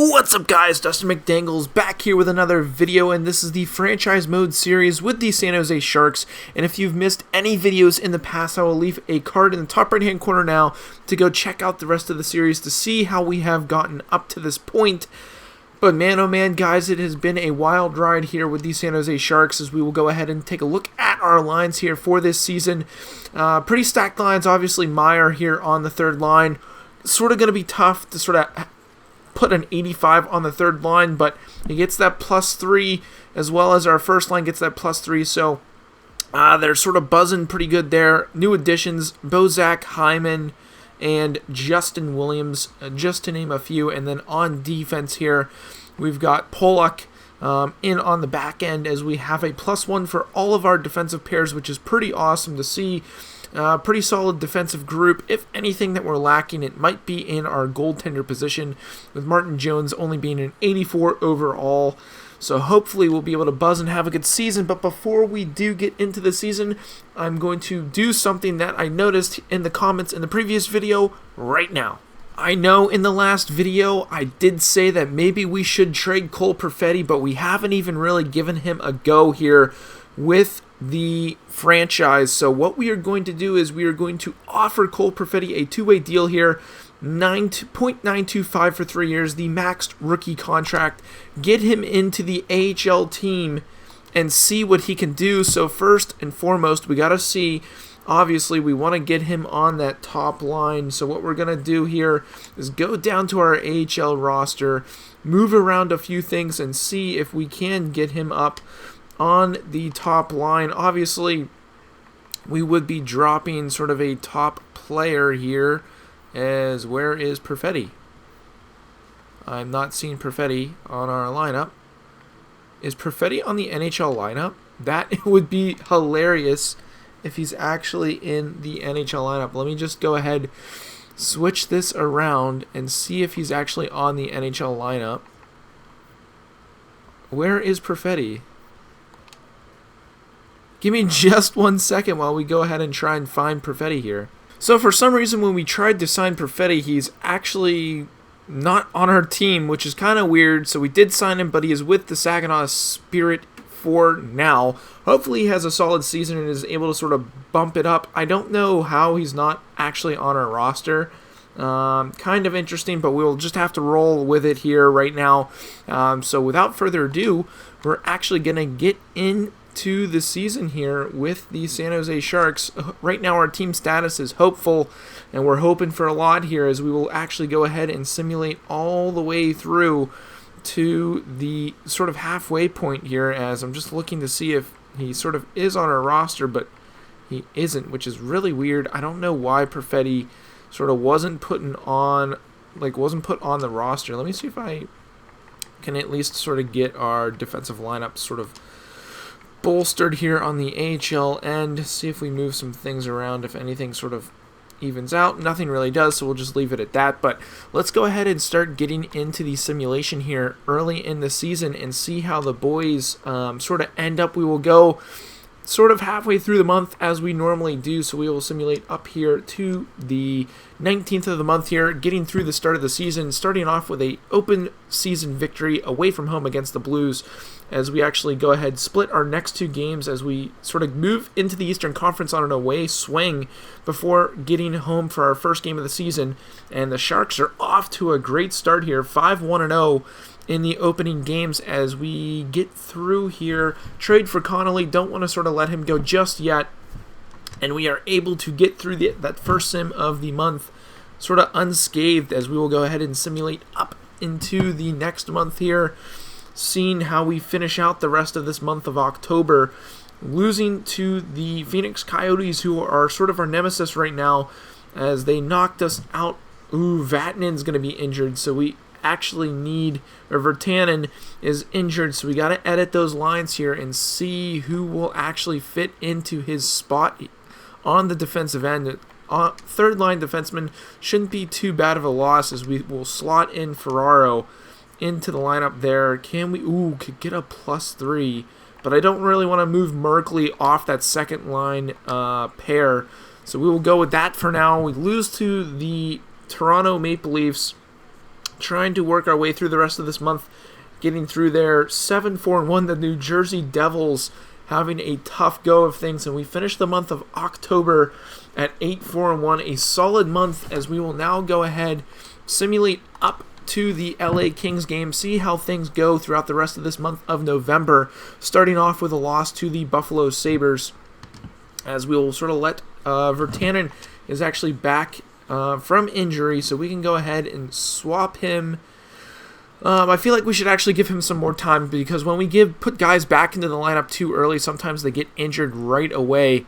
What's up, guys? Dustin McDangles back here with another video, and this is the franchise mode series with the San Jose Sharks. And if you've missed any videos in the past, I will leave a card in the top right hand corner now to go check out the rest of the series to see how we have gotten up to this point. But man, oh man, guys, it has been a wild ride here with the San Jose Sharks as we will go ahead and take a look at our lines here for this season. Pretty stacked lines. Obviously, Meyer here on the third line. Sort of going to be tough to sort of put an 85 on the third line, but he gets that +3 as well as our first line gets that +3, so they're sort of buzzing pretty good there. New additions, Bozak, Hyman, and Justin Williams, just to name a few. And then on defense here, we've got Pollock in on the back end as we have a +1 for all of our defensive pairs, which is pretty awesome to see. Pretty solid defensive group. If anything that we're lacking, it might be in our goaltender position, with Martin Jones only being an 84 overall. So hopefully we'll be able to buzz and have a good season. But before we do get into the season, I'm going to do something that I noticed in the comments in the previous video right now. I know in the last video I did say that maybe we should trade Cole Perfetti, but we haven't even really given him a go here with the franchise. So what we are going to do is we are going to offer Cole Perfetti a two-way deal here, 9.925 for 3 years, the maxed rookie contract. Get him into the AHL team and see what he can do. So first and foremost, we got to see, obviously, we want to get him on that top line. So what we're going to do here is go down to our AHL roster, move around a few things, and see if we can get him up on the top line. Obviously, we would be dropping sort of a top player here, as where is Perfetti? I'm not seeing Perfetti on our lineup. Is Perfetti on the NHL lineup? That would be hilarious if he's actually in the NHL lineup. Let me just go ahead, switch this around, and see if he's actually on the NHL lineup. Where is Perfetti? Give me just 1 second while we go ahead and try and find Perfetti here. So for some reason, when we tried to sign Perfetti, he's actually not on our team, which is kind of weird. So we did sign him, but he is with the Saginaw Spirit for now. Hopefully he has a solid season and is able to sort of bump it up. I don't know how he's not actually on our roster. Kind of interesting, but we'll just have to roll with it here right now. So without further ado, we're actually going to get into the season here with the San Jose Sharks. Right now our team status is hopeful, and we're hoping for a lot here as we will actually go ahead and simulate all the way through to the sort of halfway point here, as I'm just looking to see if he sort of is on our roster, but he isn't, which is really weird. I don't know why Perfetti sort of wasn't put on the roster. Let me see if I can at least sort of get our defensive lineup sort of bolstered here on the AHL end. See if we move some things around, if anything sort of evens out. Nothing really does, so we'll just leave it at that. But let's go ahead and start getting into the simulation here early in the season and see how the boys sort of end up. We will go sort of halfway through the month as we normally do, so we will simulate up here to the 19th of the month here, getting through the start of the season, starting off with a open season victory away from home against the Blues, as we actually go ahead split our next two games as we sort of move into the Eastern Conference on an away swing before getting home for our first game of the season. And the Sharks are off to a great start here, 5-1-0 in the opening games as we get through here. Trade for Connolly, don't want to sort of let him go just yet, and we are able to get through that first sim of the month sort of unscathed, as we will go ahead and simulate up into the next month here, seeing how we finish out the rest of this month of October, losing to the Phoenix Coyotes, who are sort of our nemesis right now as they knocked us out. Vatanen's going to be injured, so we actually need, or Virtanen is injured, so we got to edit those lines here and see who will actually fit into his spot on the defensive end. Third line defenseman shouldn't be too bad of a loss, as we will slot in Ferraro into the lineup there. Can we, could get a +3, but I don't really want to move Merkley off that second line pair, so we will go with that for now. We lose to the Toronto Maple Leafs trying to work our way through the rest of this month, getting through there. 7-4-1, the New Jersey Devils having a tough go of things, and we finished the month of October at 8-4-1, a solid month, as we will now go ahead, simulate up to the LA Kings game, see how things go throughout the rest of this month of November, starting off with a loss to the Buffalo Sabres, as we will sort of let Virtanen is actually back from injury, so we can go ahead and swap him. I feel like we should actually give him some more time, because when we put guys back into the lineup too early, sometimes they get injured right away.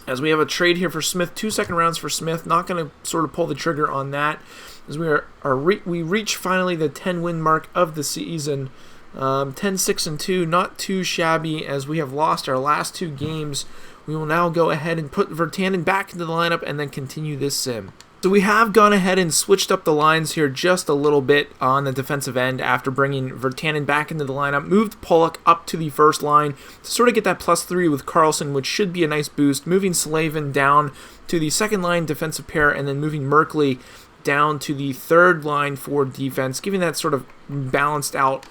As we have a trade here for Smith, 2 second rounds for Smith. Not going to sort of pull the trigger on that, as we reach finally the 10-win mark of the season. 10-6-2, not too shabby, as we have lost our last 2 games. We will now go ahead and put Virtanen back into the lineup and then continue this sim. So we have gone ahead and switched up the lines here just a little bit on the defensive end after bringing Virtanen back into the lineup. Moved Pollock up to the first line to sort of get that +3 with Carlson, which should be a nice boost. Moving Slavin down to the second line defensive pair, and then moving Merkley down to the third line for defense, giving that sort of balanced out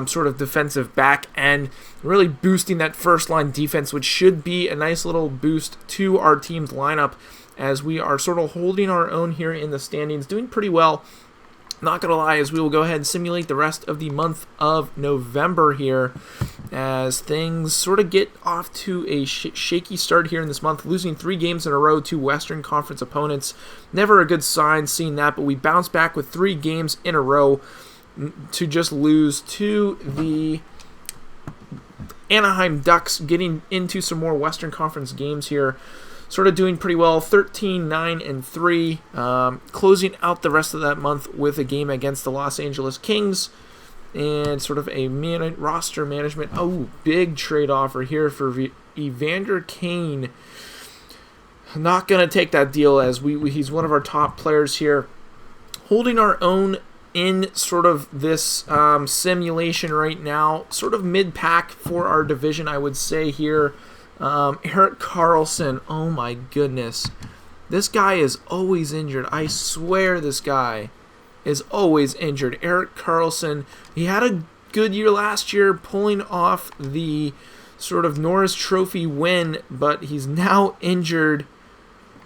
sort of defensive back end, really boosting that first line defense, which should be a nice little boost to our team's lineup, as we are sort of holding our own here in the standings, doing pretty well. Not going to lie, as we will go ahead and simulate the rest of the month of November here, as things sort of get off to a shaky start here in this month, losing 3 games in a row to Western Conference opponents. Never a good sign seeing that, but we bounce back with 3 games in a row to just lose to the Anaheim Ducks, getting into some more Western Conference games here. Sort of doing pretty well, 13-9-3, closing out the rest of that month with a game against the Los Angeles Kings, and sort of a roster management. Oh, big trade offer here for Evander Kane. Not going to take that deal, as he's one of our top players here. Holding our own in sort of this simulation right now, sort of mid-pack for our division, I would say here. Erik Karlsson, oh my goodness. This guy is always injured. I swear this guy is always injured. Erik Karlsson, he had a good year last year, pulling off the sort of Norris Trophy win, but he's now injured.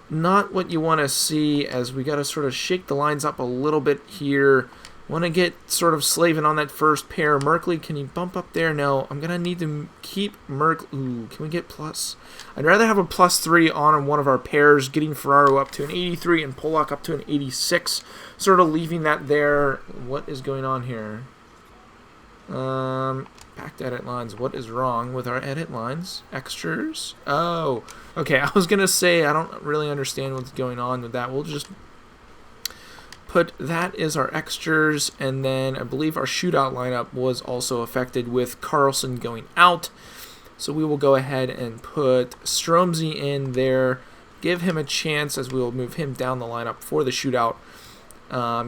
Not what you want to see, as we got to sort of shake the lines up a little bit here. Want to get sort of Slavin on that first pair. Merkley, can he bump up there? No. I'm going to need to keep Merkley. Ooh, can we get plus? I'd rather have a +3 on one of our pairs, getting Ferraro up to an 83 and Pollock up to an 86. Sort of leaving that there. What is going on here? Back to edit lines. What is wrong with our edit lines? Extras? Oh, okay. I was going to say I don't really understand what's going on with that. We'll just put that as our extras, and then I believe our shootout lineup was also affected with Karlsson going out. So we will go ahead and put Stromzy in there, give him a chance, as we will move him down the lineup for the shootout.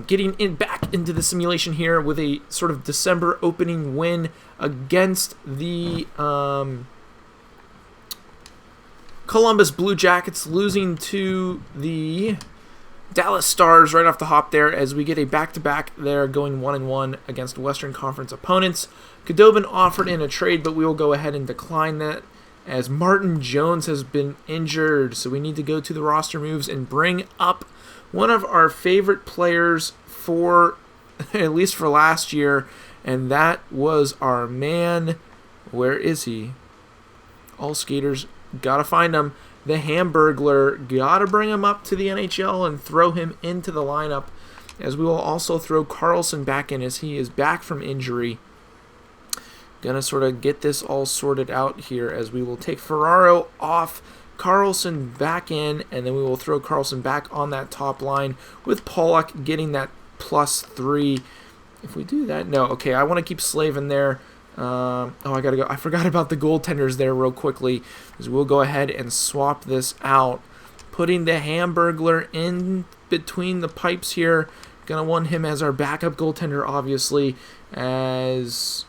Getting back into the simulation here with a sort of December opening win against the Columbus Blue Jackets, losing to the Dallas Stars right off the hop there, as we get a back-to-back there, going 1-1 against Western Conference opponents. Khudobin offered in a trade, but we will go ahead and decline that, as Martin Jones has been injured. So we need to go to the roster moves and bring up one of our favorite players for, at least for last year, and that was our man. Where is he? All skaters, gotta find him. The Hamburglar, gotta bring him up to the NHL and throw him into the lineup, as we will also throw Karlsson back in, as he is back from injury. Gonna sort of get this all sorted out here, as we will take Ferraro off, Karlsson back in, and then we will throw Karlsson back on that top line, with Pollock getting that +3. If we do that, no, okay, I want to keep Slavin there. I gotta go. I forgot about the goaltenders there real quickly, because we'll go ahead and swap this out, putting the Hamburglar in between the pipes here. Gonna want him as our backup goaltender, obviously, as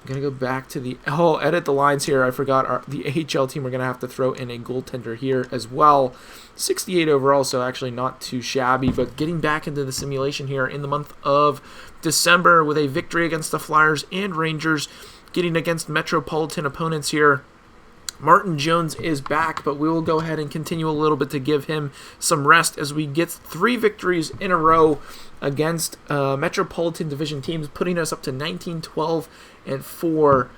I'm going to go back to edit the lines here. I forgot the AHL team. We're going to have to throw in a goaltender here as well. 68 overall, so actually not too shabby. But getting back into the simulation here in the month of December with a victory against the Flyers and Rangers, getting against metropolitan opponents here. Martin Jones is back, but we will go ahead and continue a little bit to give him some rest as we get 3 victories in a row against Metropolitan Division teams, putting us up to 19, 12, and 4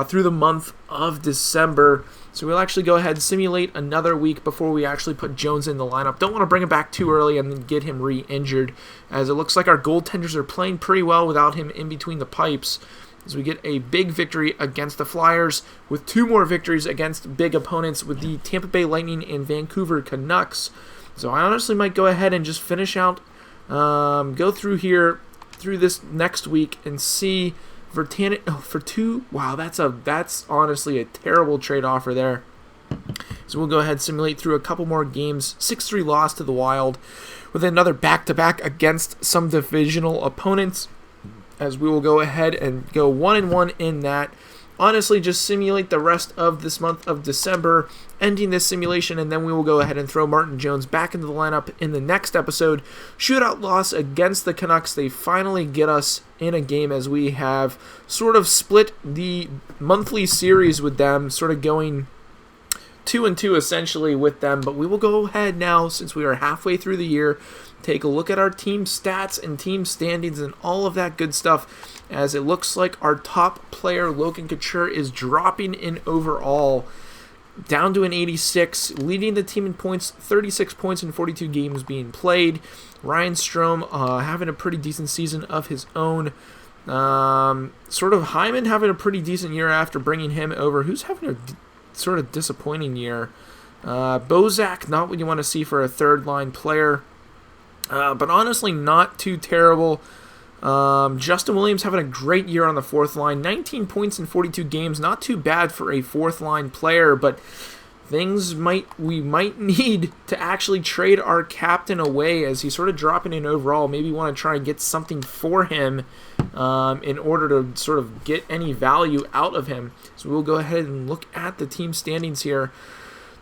through the month of December. So we'll actually go ahead and simulate another week before we actually put Jones in the lineup. Don't want to bring him back too early and then get him re-injured, as it looks like our goaltenders are playing pretty well without him in between the pipes. As we get a big victory against the Flyers, with 2 more victories against big opponents with the Tampa Bay Lightning and Vancouver Canucks. So I honestly might go ahead and just finish out, go through this next week and see Virtanen for 2. Wow, that's honestly a terrible trade offer there. So we'll go ahead and simulate through a couple more games. 6-3 loss to the Wild, with another back-to-back against some divisional opponents, as we will go ahead and go 1-1 in that. Honestly, just simulate the rest of this month of December, ending this simulation, and then we will go ahead and throw Martin Jones back into the lineup in the next episode. Shootout loss against the Canucks. They finally get us in a game, as we have sort of split the monthly series with them, sort of going 2-2 essentially with them. But we will go ahead now, since we are halfway through the year, take a look at our team stats and team standings and all of that good stuff, as it looks like our top player, Logan Couture, is dropping in overall, down to an 86, leading the team in points, 36 points in 42 games being played. Ryan Strome having a pretty decent season of his own. Sort of Hyman having a pretty decent year after bringing him over, who's having a sort of disappointing year. Bozak, not what you want to see for a third-line player. But honestly, not too terrible. Justin Williams having a great year on the 4th line. 19 points in 42 games. Not too bad for a 4th-line player, but we might need to actually trade our captain away, as he's sort of dropping in overall. Maybe want to try and get something for him in order to sort of get any value out of him. So we'll go ahead and look at the team standings here.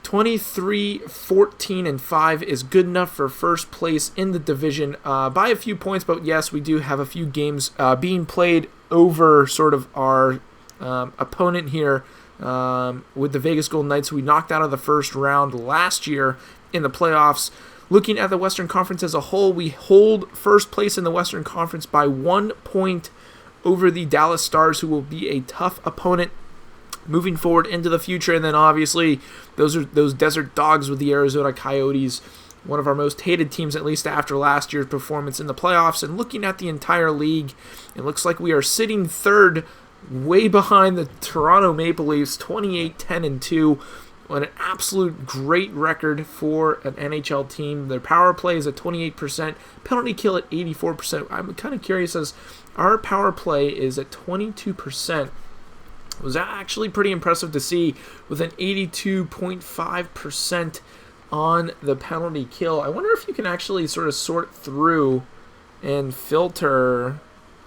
23, 14, and 5 is good enough for first place in the division by a few points, but yes, we do have a few games being played over sort of our opponent here with the Vegas Golden Knights, who we knocked out of the first round last year in the playoffs. Looking at the Western Conference as a whole, we hold first place in the Western Conference by 1 point over the Dallas Stars, who will be a tough opponent moving forward into the future. And then obviously those Desert Dogs with the Arizona Coyotes, one of our most hated teams, at least after last year's performance in the playoffs. And looking at the entire league, it looks like we are sitting third, way behind the Toronto Maple Leafs, 28-10-2. An absolute great record for an NHL team. Their power play is at 28%, penalty kill at 84%. I'm kind of curious, as our power play is at 22%. It was actually pretty impressive to see, with an 82.5% on the penalty kill. I wonder if you can actually sort of sort through and filter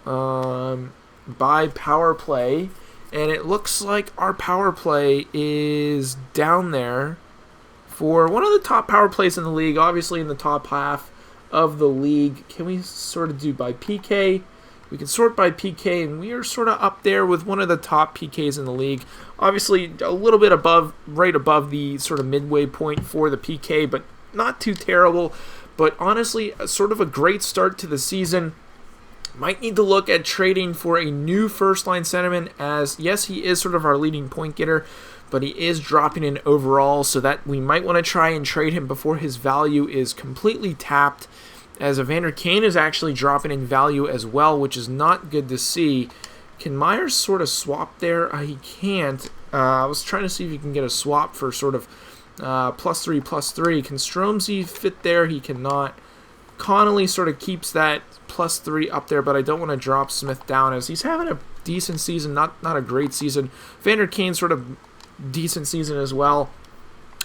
by power play. And it looks like our power play is down there for one of the top power plays in the league, obviously in the top half of the league. Can we sort of do by PK? We can sort by PK, and we are sort of up there with one of the top PKs in the league. Obviously, a little bit above, right above the sort of midway point for the PK, but not too terrible. But honestly, sort of a great start to the season. Might need to look at trading for a new first-line centerman, as, yes, he is sort of our leading point getter, but he is dropping in overall, so that we might want to try and trade him before his value is completely tapped, as Evander Kane is actually dropping in value as well, which is not good to see. Can Myers sort of swap there? He can't. I was trying to see if you can get a swap for sort of +3/+3. Can Stromsy fit there? He cannot. Connolly sort of keeps that +3 up there, but I don't want to drop Smith down, as he's having a decent season, not a great season. Evander Kane sort of decent season as well.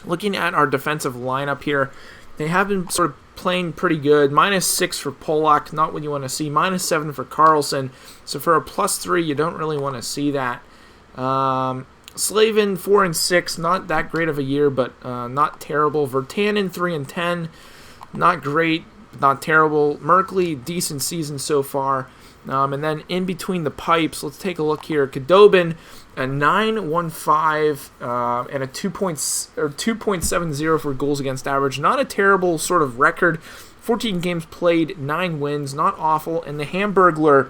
Looking at our defensive lineup here, they have been sort of playing pretty good. -6 for Polak, not what you want to see. -7 for Carlson. So for a +3, you don't really want to see that. Slavin 4-6, not that great of a year, but not terrible. Virtanen 3-10, not great, not terrible. Merkley, decent season so far. And then in between the pipes, let's take a look here. Khudobin, a 9.15 and a 2.70 for goals against average. Not a terrible sort of record. 14 games played, 9 wins, not awful. And the Hamburglar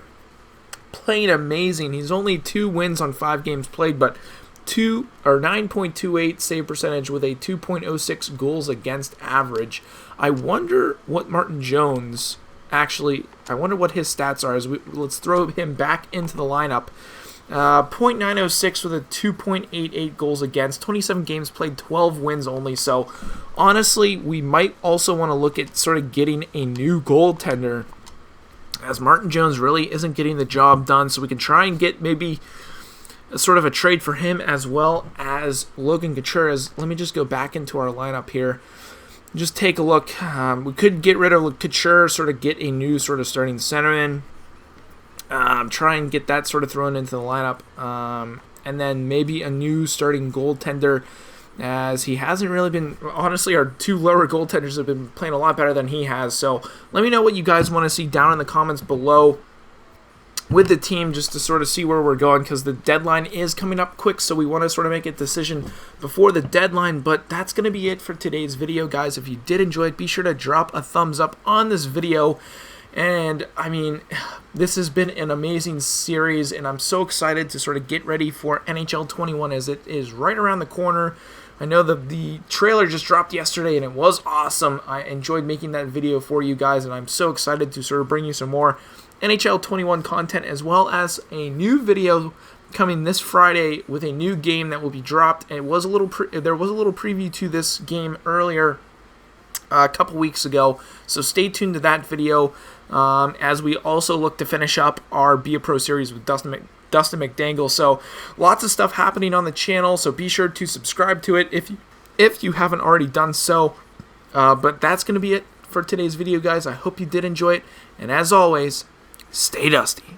playing amazing. He's only 2 wins on 5 games played, but 9.28 save percentage with a 2.06 goals against average. I wonder what Martin Jones I wonder what his stats are. Let's throw him back into the lineup. .906 with a 2.88 goals against, 27 games played, 12 wins only. So honestly, we might also want to look at sort of getting a new goaltender, as Martin Jones really isn't getting the job done. So we can try and get maybe sort of a trade for him, as well as Logan Couture. Let me just go back into our lineup here. Just take a look. We could get rid of Couture, sort of get a new sort of starting centerman. Try and get that sort of thrown into the lineup. And then maybe a new starting goaltender, as he hasn't really been. Honestly, our 2 lower goaltenders have been playing a lot better than he has. So let me know what you guys want to see down in the comments below with the team, just to sort of see where we're going, because the deadline is coming up quick, so we want to sort of make a decision before the deadline. But that's going to be it for today's video, guys. If you did enjoy it, be sure to drop a thumbs up on this video. And I mean, this has been an amazing series, and I'm so excited to sort of get ready for NHL 21, as it is right around the corner. I know the trailer just dropped yesterday, and it was awesome. I enjoyed making that video for you guys, and I'm so excited to sort of bring you some more NHL 21 content, as well as a new video coming this Friday with a new game that will be dropped. And there was a little preview to this game earlier, a couple weeks ago, so stay tuned to that video, as we also look to finish up our Be a Pro series with Dustin McDangles. So lots of stuff happening on the channel, so be sure to subscribe to it if you haven't already done so. But that's going to be it for today's video, guys. I hope you did enjoy it, and as always, stay dusty.